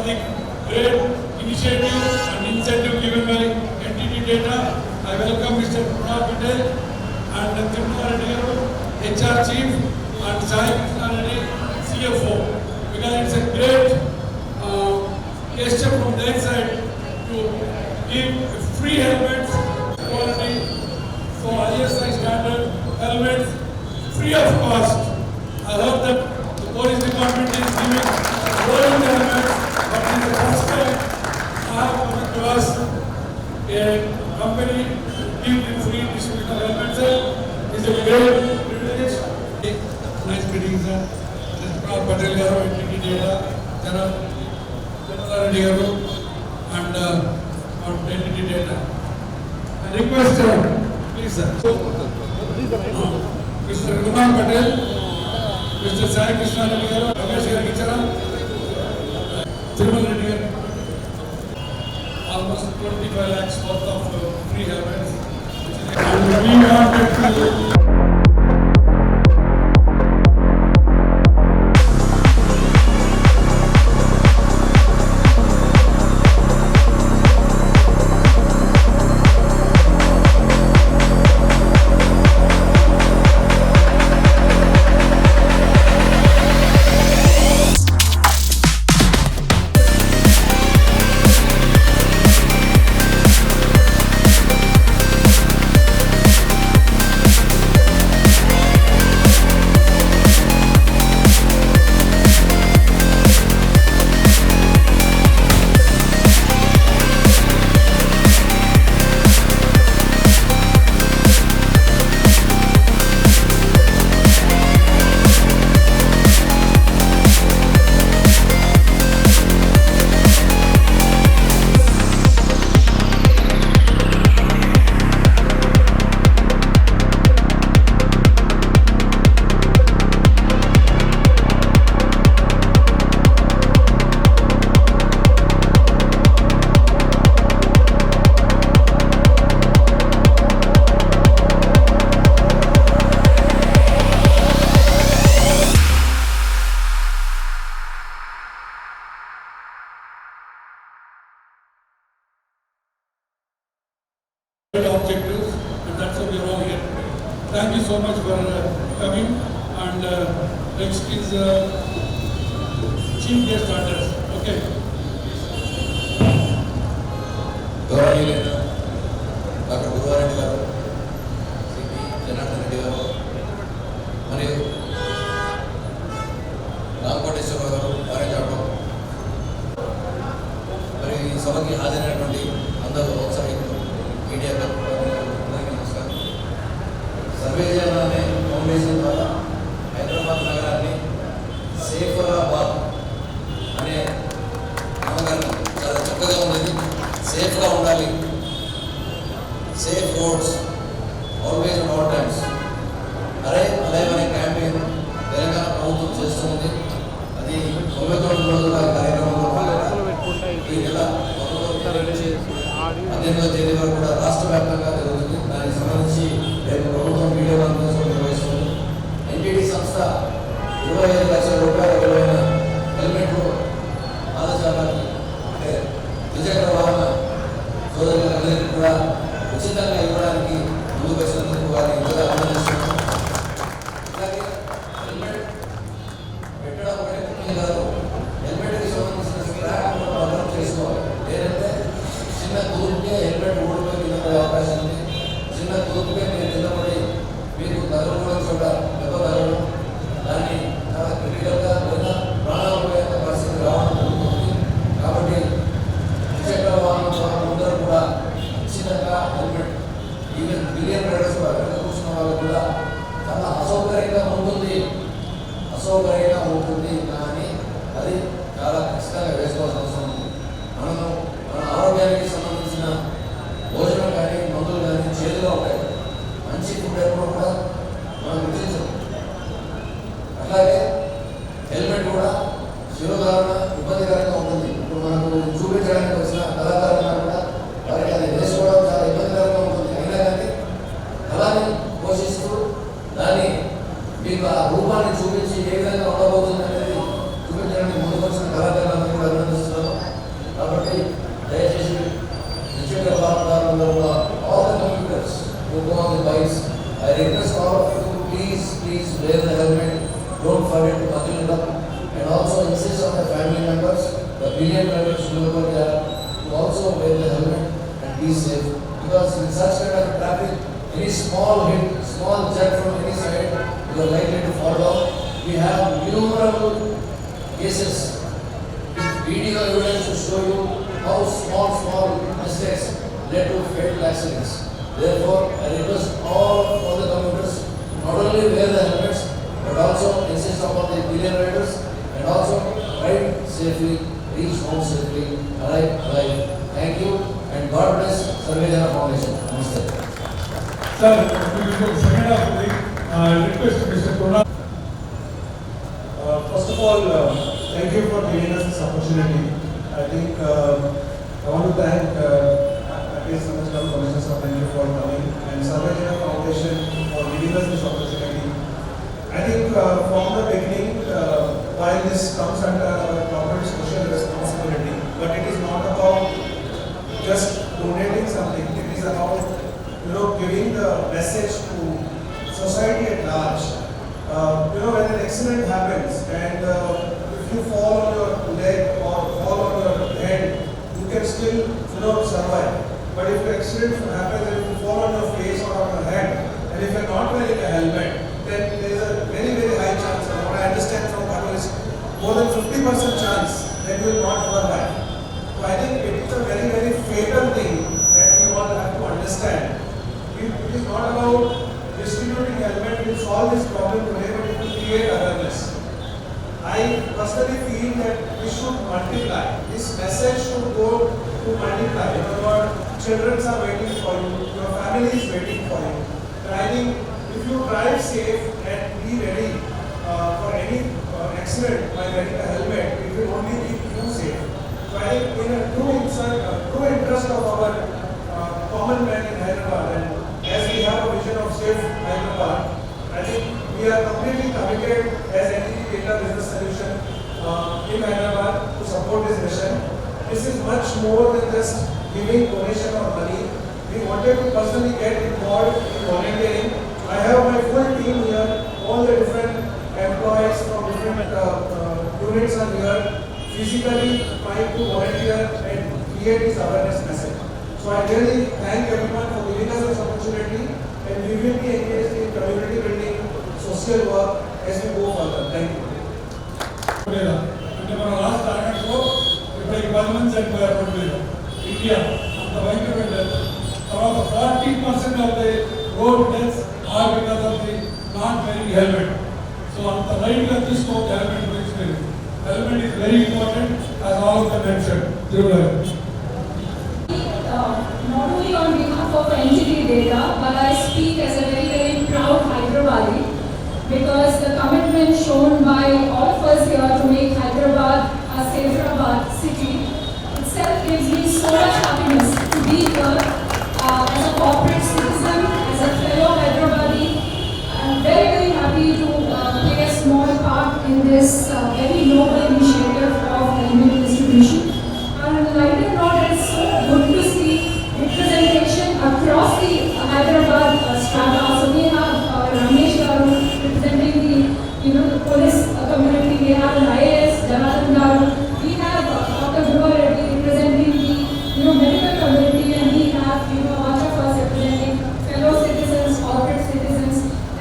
the great initiative and incentive given by NTT Data. I welcome Mr. Kunal Patel and Tirumala Reddy, HR Chief, and Sai Krishna Reddy, CFO. Because it's a great gesture from their side to give free helmets, quality for ISI standard helmets, free of cost. I heard that the police department is giving rolling helmets, but in the first time I have come across a company giving free distribution of helmets. It's a great privilege. Nice meeting, sir. Mr. Patel garu, NTT Data, Tirumala Reddy garu, and on NTT Data. I request, please, sir. Mr. Kunal Patel, Mr. Sai Krishna Reddy garu, Ramesh garu ichara, Tirumala Reddy garu, almost 25 lakhs worth of free helmets. And we wanted to objectives, and that's why we are all here today. Thank you so much for coming. And next is chief guest address. Okay. Dr. Guruvareddy garu, CP Janardhan Reddy garu, మరియు రామకోటేశ్వరరావు గారు వారేజాడు మరి ఈ సభకి హాజరైనటువంటి అందరూ ఔత్సాహికులు media అందరికీ నమస్కారం. సర్వేజన అనే ఫౌండేషన్ ద్వారా హైదరాబాద్ నగరాన్ని సేఫరాబాద్ అనే నామకరణం చాలా చక్కగా ఉన్నది. సేఫ్గా ఉండాలి, safe roads always at all times అరే అనే క్యాంపెయిన్ తెలంగాణ ప్రభుత్వం చేస్తుంది. అది 99 రోజుల కార్యక్రమంలో ఈ నెల 18వ తేదీ వరకు కూడా రాష్ట్ర వ్యాప్తంగా జరుగుతుంది. దానికి సంబంధించి రేపు ప్రభుత్వం వీడియో కాన్ఫరెన్స్ నిర్వహిస్తుంది. ఎన్టీటీ సంస్థ 25 లక్షల రూపాయల విలువైన హెల్మెట్లు పాదచారులకు అంటే ద్విచక్ర వాహన సోదరులందరికీ కూడా ఉచితంగా ఇవ్వడానికి ముందుకు వచ్చినందుకు వారిని ఎంతగా అభినందిస్తున్నాం. అలాగే హెల్మెట్ పెట్టడం ఒకటే ముఖ్యం కాదు, హెల్మెట్కి సంబంధించిన స్క్రాప్ కూడా భద్రం చేసుకోవాలి. లేదంటే చిన్న తూర్పుకే హెల్మెట్ ఊడిపోయి కింద పడే అవకాశం ఉంది. చిన్న తూర్పుకే మీరు కింద పడి మీకు తగలకూడదు చోట దెబ్బ తగలడం, దాన్ని చాలా క్రిటికల్గా లేదా ప్రాణాలు పోయేంత పరిస్థితి రావడం జరుగుతుంది. కాబట్టి ద్విచక్ర వాహనం అందరూ కూడా ఖచ్చితంగా helmet even brilliant drivers whoever they are to also wear the helmet and be safe. Because in such kind of traffic, any small hit, small jerk from any side, you are likely to fall down. We have innumerable cases with video evidence to show you how small mistakes led to fatal accidents. Therefore, I request all the commuters not only wear the helmets but also insist upon the pillion riders and also ride safely, reach home safely, arrive alive. Thank you and God bless Sarvejana Foundation. Namaste. Sir, we will go second half of the request Mr. Pranab. First of all, thank you for giving us this opportunity. I think I want to thank Samajgam Commission, so thank you for coming, and Sarvejana Foundation for giving us this opportunity. I think from the beginning, while this comes under our corporate social responsibility, but it is not about just donating something. It is about giving the message to society at large. When an accident happens and if you fall on your leg or fall on your head, you can still survive. But if the accident happens and if you fall on your face or on your head, and if you are not wearing a helmet, then there is a very, very high chance, and what I understand from Kano is more than 50% chance that you will not survive. So I think it is a very, very fatal thing that we all have to understand. It is not about distributing helmet to solve this problem today, but it will create awareness. I personally feel that we should multiply. This message should go to multiply. Your children are waiting for you, your family is waiting for you. And I think if you drive safe and be ready for any accident by wearing a helmet, it will only keep you safe. So I think in a true interest of our common man in Hyderabad, and as we have a vision of safe Hyderabad, I think we are completely committed as NTT Data Business Solution in Hyderabad to support this mission. This is much more than just giving donation or money. We wanted to personally get involved in volunteering. I have my full team here, all the different employees from different units are here, physically trying to volunteer and create this awareness message. So I really thank everyone for giving us this opportunity, and we will be engaged in community building, social work as we go further. Thank you. అంటే మన రాష్ట్ర ఆగస్టులో ఇప్పుడు 10 మంది చనిపోయారు India అంత భయంకరమైన death. తర్వాత 40% of the road deaths are because of the not wearing helmet. So అంత రైట్గా తీసుకోవచ్చు హెల్మెట్ గురించి మీరు. Helmet is very important as all of the mention. Not only on behalf of NTT Data, but I speak as a very, very proud Hyderabadi, because the commitment shown by all of us here to make Hyderabad a Saferabad city itself gives me so much happiness to be here as a corporate citizen, as a fellow Hyderabadi. I'm very, very happy to play a small part in this very noble initiative of helmet distribution. And on a lighter note, it's so good to see representation across the Hyderabad strata. So we have Ramesh Garu representing the police community. We have IAS Janathan Garu. We have Dr. Dhruva Reddy representing the medical community, and we have a bunch of us representing fellow citizens, corporate citizens.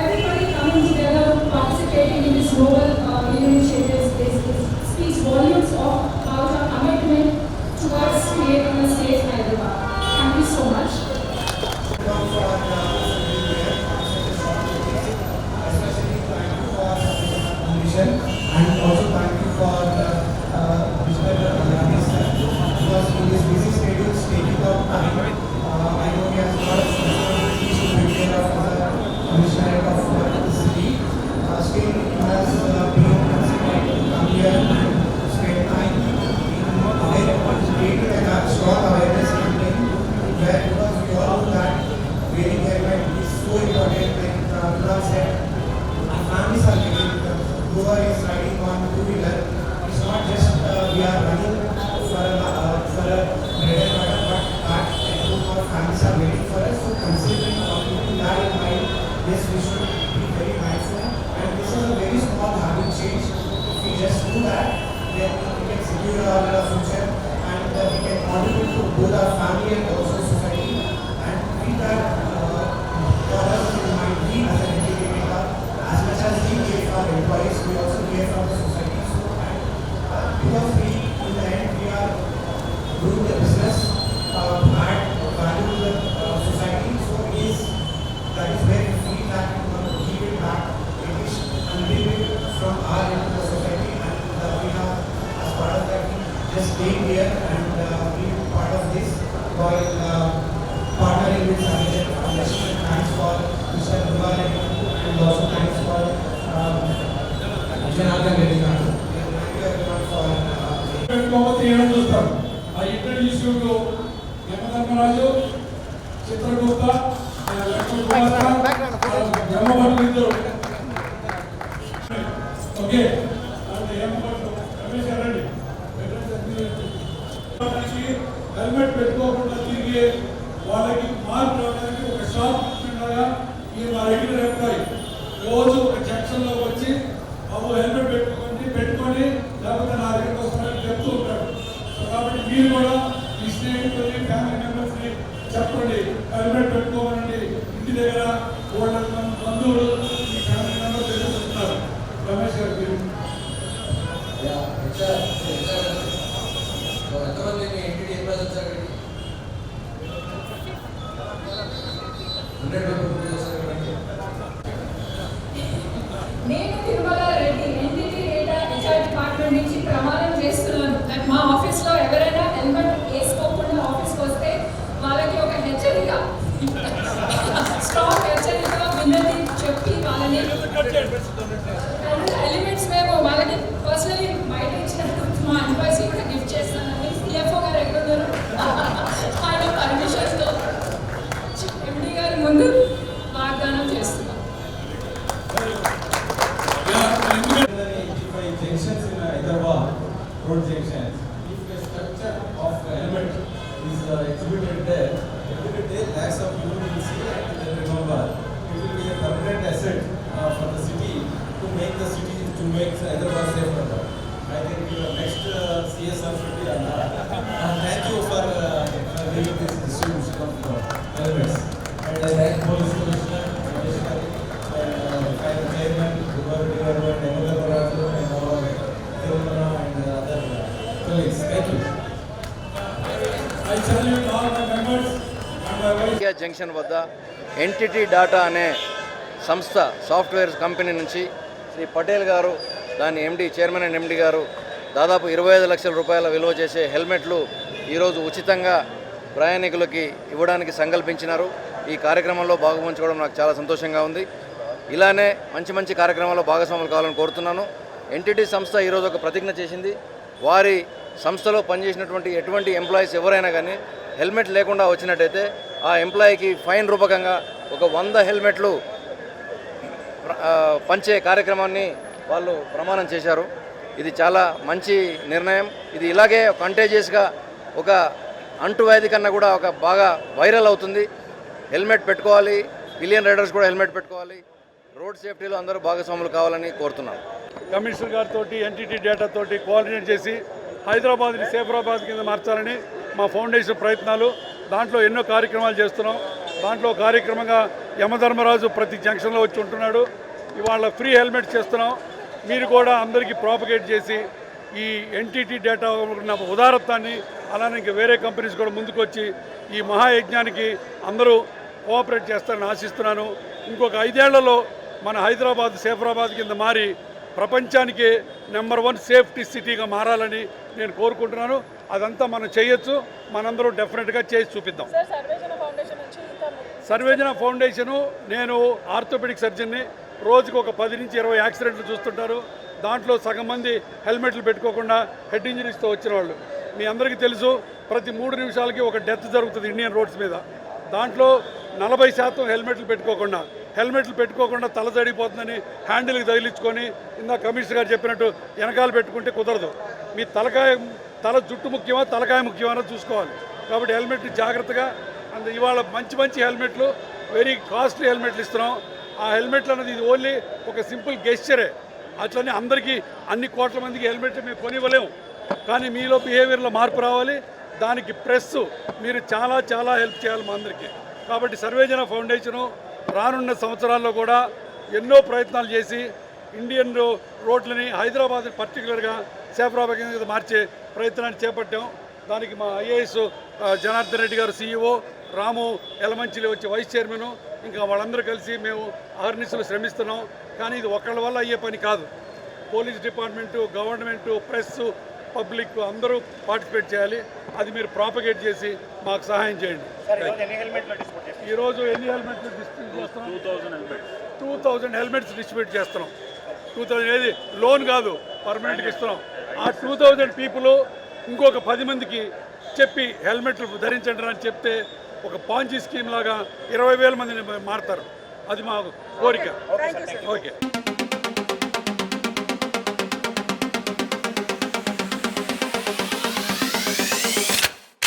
Everybody coming together, participating in this noble initiative speaks volumes of about our commitment our future, and we can contribute to both our family and also society. And with that, for us in mind, we as an educator, as much as we give our employees, we also give from the society. So, and because we, in the end, we are doing the business, add value to the society. So that is where we feel that we want to give it back, at least a little bit from our end to the society, and we have, as part of that, just came here and be part of this while partnering with Sarvajana Foundation. Thanks for Mr. Durga Reddy, and also thanks for Janardhan Reddy. Thank you everyone for I introduce you to Yamadharmaraju, Chitragupta, okay, helmet పెట్టుకోకుండా తిరిగి వాళ్ళకి మార్పు రావడానికి ఒక shop ఉండగా ఈ మా regular employee రోజు ఒక జంక్షన్లో వచ్చి బాబు హెల్మెట్ పెట్టుకొని లేకపోతే నా దగ్గరకు వస్తారని చెప్తూ ఉంటాడు. సో కాబట్టి మీరు కూడా మీ స్నేహితులని ఫ్యామిలీ మెంబర్స్ని చెప్పండి, హెల్మెట్ పెట్టుకోమనండి. ఇంటి దగ్గర వాళ్ళ బంధువులు మీ ఫ్యామిలీ మెంబర్స్ ఎదుర్కొంటున్నారు. రమేష్ గారు మీరు ఎంతమంది మీ ఎంటిటీ ఎంప్లాయీస్ వచ్చారు? నేను Tirumala Reddy entity data HR department నుంచి ప్రమాణం చేస్తున్నాను. మా ఆఫీస్లో ఎవరైనా హెల్మెట్ వేసుకోకుండా ఆఫీస్కి వస్తే వాళ్ళకి ఒక హెచ్చరిక, స్ట్రాంగ్ హెచ్చరిక విన్నది చెప్పి వాళ్ళని ఎలిమెంట్స్ మేము వాళ్ళకి పర్సనలీ బయట ఇచ్చినట్టు మా ఎంప్లాయీస్ కూడా గిఫ్ట్ చేస్తానని సిఎఫ్ఓ గారు ఎక్కడ ఉన్నారు ఆయన పర్మిషన్తో ఎండి గారి ముందు వాగ్దానం చేస్తున్నాం. Junctions in Hyderabad, road junctions. If a structure of helmet is exhibited there, every day lakhs of people will see and they remember. It will be a permanent asset for the city to make Hyderabad safer. I think next CSR should be on that. Thank you for giving this distribution of helmets. And I thank Police Commissioner, and Chairman, Yamadharmaraju, and our Tirumala and other colleagues. Thank you. I salute all my members and my wife. Junction వద్ద entity data అనే సంస్థ software company నుంచి శ్రీ పటేల్ గారు, దాని ఎండి, chairman and MD గారు దాదాపు 25 లక్షల రూపాయల విలువ చేసే హెల్మెట్లు ఈరోజు ఉచితంగా ప్రయాణికులకి ఇవ్వడానికి సంకల్పించినారు. ఈ కార్యక్రమంలో భాగపంచుకోవడం నాకు చాలా సంతోషంగా ఉంది. ఇలానే మంచి మంచి కార్యక్రమాల్లో భాగస్వాములు కావాలని కోరుతున్నాను. ఎంటిటీ సంస్థ ఈరోజు ఒక ప్రతిజ్ఞ చేసింది. వారి సంస్థలో పనిచేసినటువంటి ఎటువంటి ఎంప్లాయీస్ ఎవరైనా కానీ హెల్మెట్ లేకుండా వచ్చినట్టయితే ఆ ఎంప్లాయీకి ఫైన్ రూపకంగా ఒక 100 హెల్మెట్లు పంచే కార్యక్రమాన్ని వాళ్ళు ప్రమాణం చేశారు. ఇది చాలా మంచి నిర్ణయం. ఇది ఇలాగే కంటేజియస్గా ఒక అంటువ్యాధి కన్నా కూడా ఒక బాగా వైరల్ అవుతుంది. హెల్మెట్ పెట్టుకోవాలి, పిలియన్ రైడర్స్ కూడా హెల్మెట్ పెట్టుకోవాలి. రోడ్ సేఫ్టీలో అందరూ భాగస్వాములు కావాలని కోరుతున్నాను. కమిషనర్ గారితో ఎంటిటీ డేటా తోటి కోఆర్డినేట్ చేసి హైదరాబాద్ని సేఫరాబాద్ కింద మార్చాలని మా ఫౌండేషన్ ప్రయత్నాలు. దాంట్లో ఎన్నో కార్యక్రమాలు చేస్తున్నాం. దాంట్లో కార్యక్రమంగా యమధర్మరాజు ప్రతి జంక్షన్లో వచ్చి ఉంటున్నాడు. ఇవాళ ఫ్రీ హెల్మెట్ చేస్తున్నాం. మీరు కూడా అందరికీ ప్రాపగేట్ చేసి ఈ ఎన్టీటీ డేటా ఉన్న ఉదారత్వాన్ని, అలానే ఇంకా వేరే కంపెనీస్ కూడా ముందుకు వచ్చి ఈ మహాయజ్ఞానికి అందరూ కోఆపరేట్ చేస్తారని ఆశిస్తున్నాను. ఇంకొక 5 ఏళ్లలో మన హైదరాబాద్ సేఫరాబాద్ కింద మారి ప్రపంచానికి నెంబర్ 1 సేఫ్టీ సిటీగా మారాలని నేను కోరుకుంటున్నాను. అదంతా మనం చేయొచ్చు. మనందరం డెఫినెట్గా చేసి చూపిద్దాం. సర్వేజన ఫౌండేషను, నేను ఆర్థోపెడిక్ సర్జన్ని. రోజుకు ఒక 10 నుంచి 20 యాక్సిడెంట్లు చూస్తుంటారు. దాంట్లో సగం మంది హెల్మెట్లు పెట్టుకోకుండా హెడ్ ఇంజరీస్తో వచ్చిన వాళ్ళు. మీ అందరికీ తెలుసు, ప్రతి 3 నిమిషాలకి ఒక డెత్ జరుగుతుంది ఇండియన్ రోడ్స్ మీద. దాంట్లో 40% హెల్మెట్లు పెట్టుకోకుండా తల తడిపోతుందని హ్యాండిల్కి తగిలించుకొని, ఇందాక కమిషనర్ గారు చెప్పినట్టు వెనకాల పెట్టుకుంటే కుదరదు. మీ తల జుట్టు ముఖ్యమా తలకాయ ముఖ్యమా చూసుకోవాలి. కాబట్టి హెల్మెట్ జాగ్రత్తగా, ఇవాళ మంచి హెల్మెట్లు, వెరీ కాస్ట్లీ హెల్మెట్లు ఇస్తున్నాం. ఆ హెల్మెట్లు అనేది ఇది ఓన్లీ ఒక సింపుల్ గెస్చరే. అట్లనే అందరికీ అన్ని కోట్ల మందికి హెల్మెట్లు మేము కొనివ్వలేము. కానీ మీలో బిహేవియర్లో మార్పు రావాలి. దానికి ప్రెస్ మీరు చాలా చాలా హెల్ప్ చేయాలి మా అందరికీ. కాబట్టి సర్వేజన ఫౌండేషను రానున్న సంవత్సరాల్లో కూడా ఎన్నో ప్రయత్నాలు చేసి ఇండియన్ రోడ్లని హైదరాబాద్ పర్టికులర్గా సేఫ్రాబాద్ మార్చే ప్రయత్నాన్ని చేపట్టాం. దానికి మా ఐఏఎస్ జనార్దన్ రెడ్డి గారు CEO, రాము ఎలమంచిలి వచ్చి వైస్ చైర్మన్, ఇంకా వాళ్ళందరూ కలిసి మేము అహర్నిశలు శ్రమిస్తున్నాం. కానీ ఇది ఒకళ్ళ వల్ల అయ్యే పని కాదు. Police department, government, press, public అందరూ పార్టిసిపేట్ చేయాలి. అది మీరు ప్రాపగేట్ చేసి మాకు సహాయం చేయండి. ఈరోజు ఎన్ని హెల్మెట్లు డిస్ట్రిబ్యూట్ చేస్తున్నాం? 2000 హెల్మెట్స్ డిస్ట్రిబ్యూట్ చేస్తున్నాం. 2000 ఏది లోన్ కాదు, పర్మనెంట్గా ఇస్తున్నాం. ఆ 2000 పీపుల్ ఇంకొక 10 మందికి చెప్పి హెల్మెట్లు ధరించండి అని చెప్తే ఒక పాంజీ స్కీమ్ లాగా 20,000 మందిని మారుతారు. అది మా కోరిక. ఓకే.